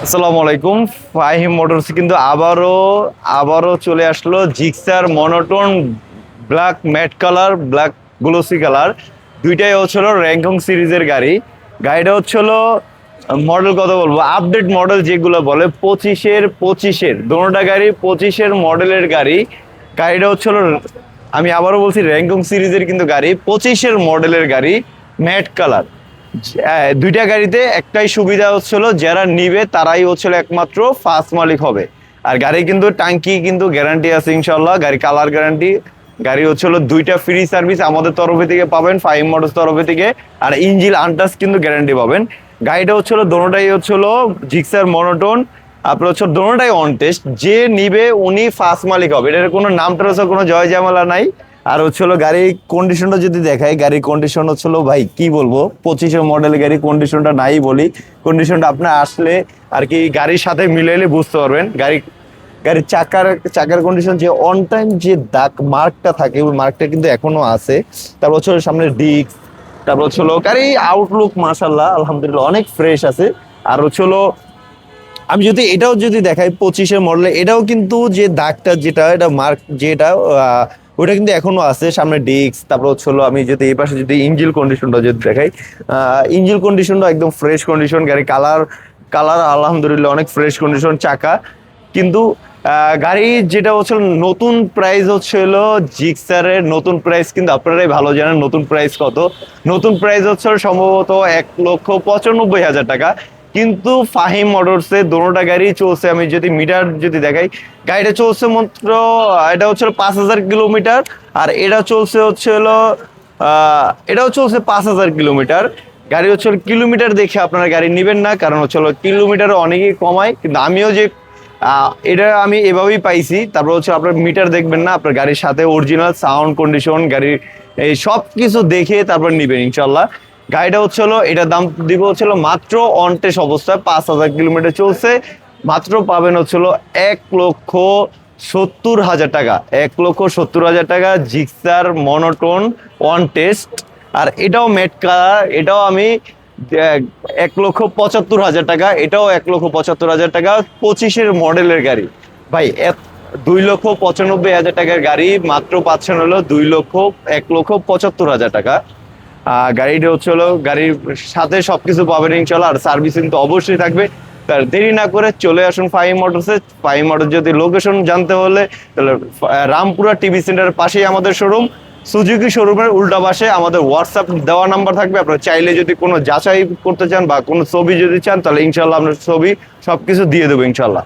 আসসালামু আলাইকুম। ফাহিম মোটরস কিন্তু আবারও চলে আসলো Gixxer monotone black matte colour, black glossy colour. দুইটাই হচ্ছিল র্যাঙ্কং সিরিজের গাড়ি। গাড়িটা হচ্ছিল মডেল কত বলবো, আপডেট মডেল যেগুলো বলে পঁচিশের দোনোটা গাড়ি 25-এর মডেলের গাড়ি। গাড়িটা হচ্ছিল, আমি আবারও বলছি, র্যাঙ্কং সিরিজের কিন্তু গাড়ি, 25-এর মডেলের গাড়ি, ম্যাট কালার। দুইটা গাড়িতে একটাই সুবিধা হচ্ছিল, যারা নিবে তারাই হচ্ছিল একমাত্র ফার্স্ট মালিক হবে। আর গাড়ি কিন্তু টাঙ্কি কিন্তু গ্যারান্টি আছে ইনশাল্লাহ, গাড়ি কালার গ্যারান্টি। গাড়ি হচ্ছিল দুইটা ফ্রি সার্ভিস আমাদের তরফে থেকে পাবেন, ফাইভ মোটরস তরফে থেকে। আর ইঞ্জিন আনটাচ কিন্তু গ্যারান্টি পাবেন। গাড়িটা হচ্ছিল দোনোটাই হচ্ছিল জিক্সার মনোটোন, আপনার হচ্ছে দোনোটাই অন টেস্ট। যে নিবে উনি ফার্স্ট মালিক হবে, এটার কোনো নামটার হচ্ছে কোনো জয় ঝামেলা নাই। আর হচ্ছিল গাড়ির কন্ডিশনটা যদি দেখাই, গাড়ির কন্ডিশন হচ্ছিল ভাই কি বলবো, 25-এর মডেলের গাড়ি, কন্ডিশনটা নাই বলি। কন্ডিশনটা আপনার আসলে আর কি গাড়ির সাথে মিলাইলে বুঝতে পারবেন। গাড়ির চাকার কন্ডিশন, যে অন টাইম যে দাগ মার্কটা থাকে, ওই মার্কটা কিন্তু এখনো আছে। তারপর হচ্ছে সামনে ডিস্ক, তারপর হচ্ছিল গাড়ি আউটলুক মাশাল্লাহ আলহামদুলিল্লাহ অনেক ফ্রেশ আছে। আর হচ্ছিল আমি যদি এটাও যদি দেখাই 25-এর মডেলে, এটাও কিন্তু যে দাগটা যেটা এটা মার্ক যেটা ওটা কিন্তু এখনো আছে। সামনে ডিস্ক, তারপর হচ্ছিল আমি যদি এই পাশে যদি ইঞ্জিন কন্ডিশনটা যদি দেখাই, ইঞ্জিন কন্ডিশনটা একদম ফ্রেশ কন্ডিশন। গাড়ি কালার কালার আলহামদুলিল্লাহ অনেক ফ্রেশ কন্ডিশন। চাকা কিন্তু গাড়ি যেটা হচ্ছিল নতুন প্রাইস হচ্ছিল জিক্সারের নতুন প্রাইস কিন্তু আপনারাই ভালো জানেন নতুন প্রাইস কত। নতুন প্রাইস হচ্ছে সম্ভবত 1,95,000 টাকা। কিন্তু ফাহিম মোটরসে দোনোটা গাড়ি চলছে, আমি যদি মিটার যদি দেখাই, গাড়িটা চলছে মাত্র, এটা হচ্ছে 5,000 কিলোমিটার। আর এটাও চলছে 5,000 কিলোমিটার। গাড়ি হচ্ছে কিলোমিটার দেখে আপনারা গাড়ি নেবেন না, কারণ হচ্ছে কিলোমিটার অনেকেই কমায়, কিন্তু আমিও যে এটা আমি এভাবেই পাইছি। তারপর হচ্ছে আপনার মিটার দেখবেন না, আপনার গাড়ির সাথে অরিজিনাল সাউন্ড কন্ডিশন গাড়ির এই সব কিছু দেখে তারপর নিবেন ইনশাল্লাহ। গাড়িটা হচ্ছিল, এটার দাম দিব হচ্ছিল মাত্র অন টেস্ট অবস্থায় 5,000 কিলোমিটার চলছে, মাত্র পাবেন হচ্ছিল 1,70,000 টাকা। 1,70,000 টাকা জিক্সার মনোটোন অন টেস্ট। আর এটাও ম্যাট কালার, এটাও আমি 1,75,000 টাকা, এটাও 1,75,000 টাকা। 25-এর মডেলের গাড়ি ভাই, 2,95,000 টাকার গাড়ি মাত্র পাচ্ছেন হলো 1,75,000 টাকা। গাড়িটা হচ্ছিল, গাড়ির সাথে সবকিছু পাবেন ইনশাল্লাহ। আর সার্ভিসিং তো অবশ্যই থাকবে। তার দেরি না করে চলে আসুন ফাহিম মোটরসে। ফাহিম মোটর যদি লোকেশন জানতে হলে তাহলে রামপুরা টিভি সেন্টারের পাশেই আমাদের শোরুম। সুজুকি শোরুমের উল্টা পাশে আমাদের হোয়াটসঅ্যাপ দেওয়া নাম্বার থাকবে। আপনারা চাইলে যদি কোনো যাচাই করতে চান বা কোনো ছবি যদি চান, তাহলে ইনশাল্লাহ আপনার ছবি সবকিছু দিয়ে দেবো ইনশাল্লাহ।